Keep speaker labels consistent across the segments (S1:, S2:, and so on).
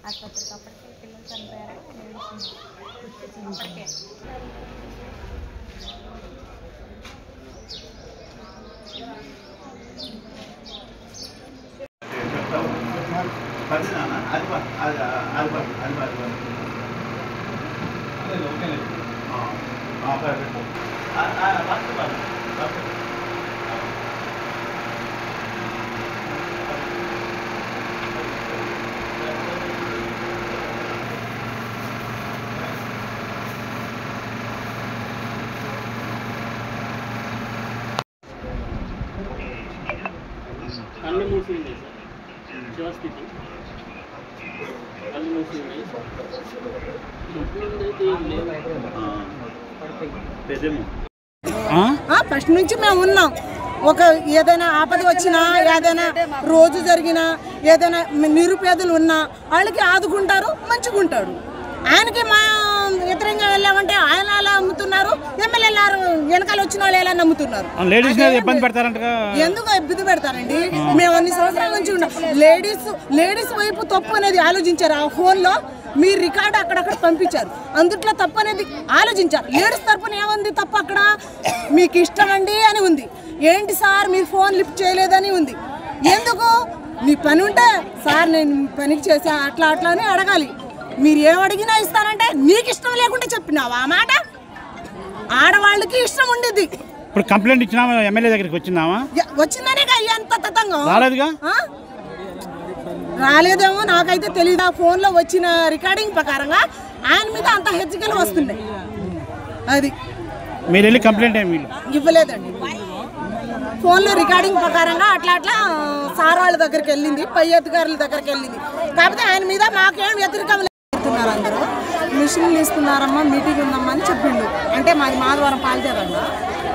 S1: ఆసుపత్రికి అప్పటికే పిల్లలు చనిపోయారు. అప్పటికే
S2: కళ్ళు మూసి ఉన్నాయి సార్, శివస్థితి కళ్ళు మూసి ఉన్నాయి.
S3: ఫస్ట్ నుంచి మేము ఉన్నాం. ఒక ఏదైనా ఆపద వచ్చినా, ఏదైనా రోజు జరిగినా, ఏదైనా నిరుపేదలు ఉన్నా వాళ్ళకి ఆదుకుంటారు, మంచిగా ఉంటాడు. ఆయనకి మా వ్యతిరేకంగా వెళ్ళామంటే ఆయన అలా అమ్ముతున్నారు, ఎమ్మెల్యేలు వెనకాల వచ్చిన వాళ్ళు ఎలా నమ్ముతున్నారు. ఎందుకు ఇబ్బంది పెడతారండి? మేము అన్ని సంవత్సరాల నుంచి ఉన్నాం. లేడీస్ వైపు తప్పు అనేది ఆలోచించారు. ఆ ఫోన్లో మీ రికార్డు అక్కడక్కడ పంపించారు, అందుట్లో తప్పు అనేది ఆలోచించారు. లేడీస్ తరపున ఏముంది తప్పు? అక్కడ మీకు ఇష్టం అండి అని ఉంది. ఏంటి సార్ మీరు ఫోన్ లిఫ్ట్ చేయలేదని ఉంది. ఎందుకు? నీ పని ఉంటే సార్ నేను పనికి చేసా అట్లా అట్లా అని అడగాలి. మీరు ఏం అడిగినా ఇస్తానంటే నీకు ఇష్టం లేకుంటే చెప్పినావా ఆ మాట? ఆడవాళ్ళకి ఇష్టం ఉండేది.
S4: ఇప్పుడు కంప్లైంట్ ఇచ్చినా ఎమ్మెల్యే దగ్గరికి వచ్చిందామా?
S3: వచ్చిందనే ఎంత తతంగం
S4: రాలేదుగా?
S3: రాలేదేమో నాకైతే తెలియదు. ఆ ఫోన్లో వచ్చిన రికార్డింగ్ ప్రకారంగా ఆయన మీద అంత హెచ్చరికలు వస్తున్నాయి. అది
S4: మీరు వెళ్ళి కంప్లైంట్ ఏమి
S3: ఇవ్వలేదండి. ఫోన్లో రికార్డింగ్ ప్రకారంగా అట్లా అట్లా సార్ వాళ్ళ దగ్గరికి వెళ్ళింది, పై అధికారుల దగ్గరికి వెళ్ళింది. కాకపోతే ఆయన మీద మాకేం వ్యతిరేకం లేతున్నారు. అందరూ మిషన్లు ఇస్తున్నారమ్మా, మీటింగ్ ఉందమ్మా అని చెప్పిండు. అంటే మాది మాధవరం పాల్చేదమ్మా,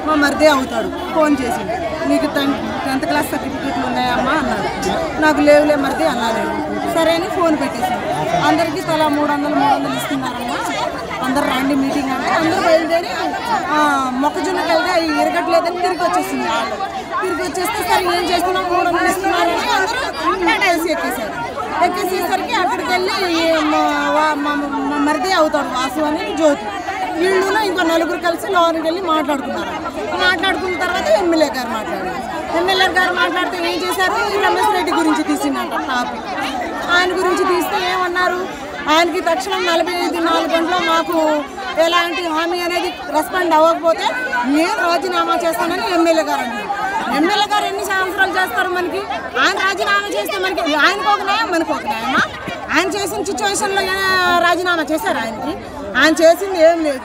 S3: మా మరిదే అవుతాడు. ఫోన్ చేసిండు, నీకు 10th క్లాస్ సర్టిఫికేట్లు ఉన్నాయమ్మా అన్నాడు. నాకు లేవులే మరిదే అన్నాను. సరే అని ఫోన్ పెట్టేసింది. అందరికీ తలా 300 ఇస్తున్నారమ్మా, అందరు రండి మీటింగ్ అంటే అందరూ బయలుదేరి మొక్కజొన్నకి వెళ్తే అవి ఎరగట్లేదని తిరిగి వచ్చేసింది. తిరిగి వచ్చేస్తే సరే ఏం చేస్తున్నాం 300 ఇస్తున్నారని అందరూ టాటా ఏసీ ఎక్కేసారు. ఎక్కేసేసరికి అక్కడికి వెళ్ళి మరిదే అవుతాడు వాసు అని జ్యోతి, వీళ్ళు ఇంకో 4 కలిసి లోనికి వెళ్ళి మాట్లాడుకున్నారు. మాట్లాడుకున్న తర్వాత ఎమ్మెల్యే గారు మాట్లాడారు. ఎమ్మెల్యే గారు మాట్లాడితే ఏం చేశారు? రమేష్ రెడ్డి గురించి తీసిందంట టాపిక్. ఆయన గురించి తీస్తే ఏమన్నారు? ఆయనకి తక్షణం 45 గంటల్లో మాకు ఎలాంటి హామీ అనేది రెస్పాండ్ అవ్వకపోతే నేను రాజీనామా చేస్తానని ఎమ్మెల్యే గారు అన్నారు. ఎమ్మెల్యే గారు ఎన్ని సంవత్సరాలు చేస్తారు మనకి? ఆయన రాజీనామా చేస్తే మనకి ఆయనకు ఒక న్యాయం, మనకు ఒక న్యాయమా? ఆయన చేసిన సిచ్యువేషన్లో రాజీనామా చేశారు. ఆయన చేసింది ఏం లేదు.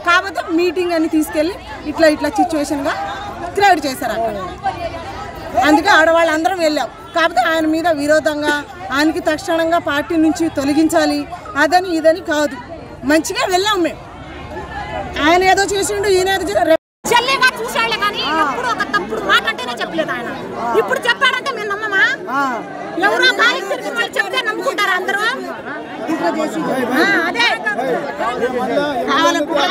S3: కాకపోతే మీటింగ్ అని తీసుకెళ్ళి ఇట్లా సిచ్యువేషన్గా క్రియేట్ చేశారు అక్కడ. అందుకే ఆడవాళ్ళందరం వెళ్ళాం. కాకపోతే ఆయన మీద విరోధంగా ఆయనకి తక్షణంగా పార్టీ నుంచి తొలగించాలి అదని ఇదని కాదు, మంచిగా వెళ్ళాం మేము. ఆయన ఏదో చేసిండు, ఈయన ఏదో చెల్లిగా చూసాళ్లే కానీ ఎప్పుడు ఒక తప్పుడు మాట అంటేనే చెప్పలేదు ఆయన. ఇప్పుడు చెప్పాడంటే మేము నమ్మమా? ఎవరో గాలికి తిరిగి వాళ్ళు చెప్తే నమ్ముకుంటారా అందరూ? అదే కావాలనుకుంటారు.